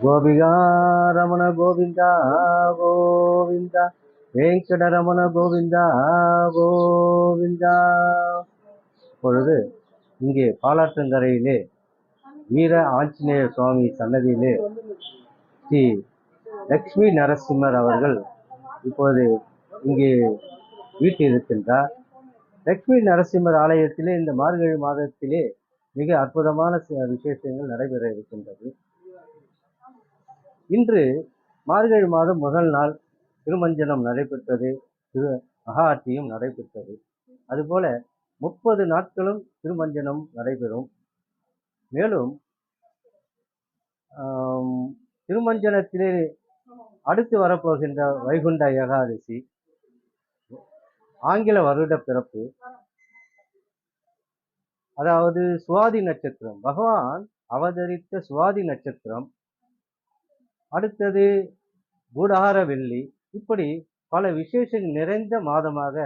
கோபிகா ரமண கோவிந்தா கோவிந்தா வெங்கடரமண கோவிந்தா கோவிந்தா. இப்பொழுது இங்கே பாலாற்றங்கரையிலே வீர ஆஞ்சநேய சுவாமி சன்னதியிலே ஸ்ரீ லக்ஷ்மி நரசிம்மர் அவர்கள் இப்போது இங்கே வீட்டிருக்கின்றார். லக்ஷ்மி நரசிம்மர் ஆலயத்திலே இந்த மார்கழி மாதத்திலே மிக அற்புதமான விசேஷங்கள் நடைபெற இருக்கின்றது. இன்று மார்கழி மாதம் முதல் நாள் திருமஞ்சனம் நடைபெற்றது, மகா ஆர்த்தியும் நடைபெற்றது. அதுபோல 30 நாட்களும் திருமஞ்சனம் நடைபெறும். மேலும் திருமஞ்சனத்திலே அடுத்து வரப்போகின்ற வைகுண்ட ஏகாதசி, ஆங்கில வருட பிறப்பு, அதாவது சுவாதி நட்சத்திரம், பகவான் அவதரித்த சுவாதி நட்சத்திரம், அடுத்தது கூடார வெள்ளி, இப்படி பல விசேஷங்கள் நிறைந்த மாதமாக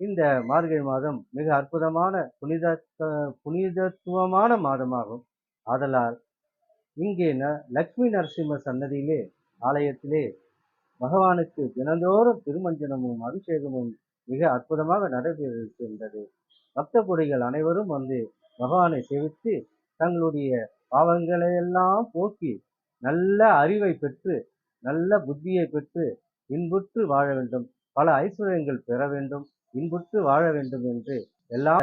இந்த மார்கழி மாதம் மிக அற்புதமான புனிதத்துவமான மாதமாகும். ஆதலால் இங்கே லக்ஷ்மி நரசிம்ம சன்னதியிலே ஆலயத்திலே பகவானுக்கு தினந்தோறும் திருமஞ்சனமும் அபிஷேகமும் மிக அற்புதமாக நடைபெறுகின்றது. பக்த கொடிகள் அனைவரும் வந்து பகவானை சேவித்து தங்களுடைய பாவங்களை எல்லாம் போக்கி நல்ல அறிவை பெற்று நல்ல புத்தியை பெற்று இன்புற்று வாழ வேண்டும், பல ஐஸ்வர்யங்கள் பெற வேண்டும், இன்புற்று வாழ வேண்டும் என்று எல்லா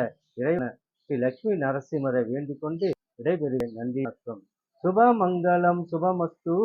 இறைவன் ஸ்ரீ லக்ஷ்மி நரசிம்மரை வேண்டிக் கொண்டு விடைபெறுகிறேன். நன்றி. சுபமங்கலம் சுபமஸ்து.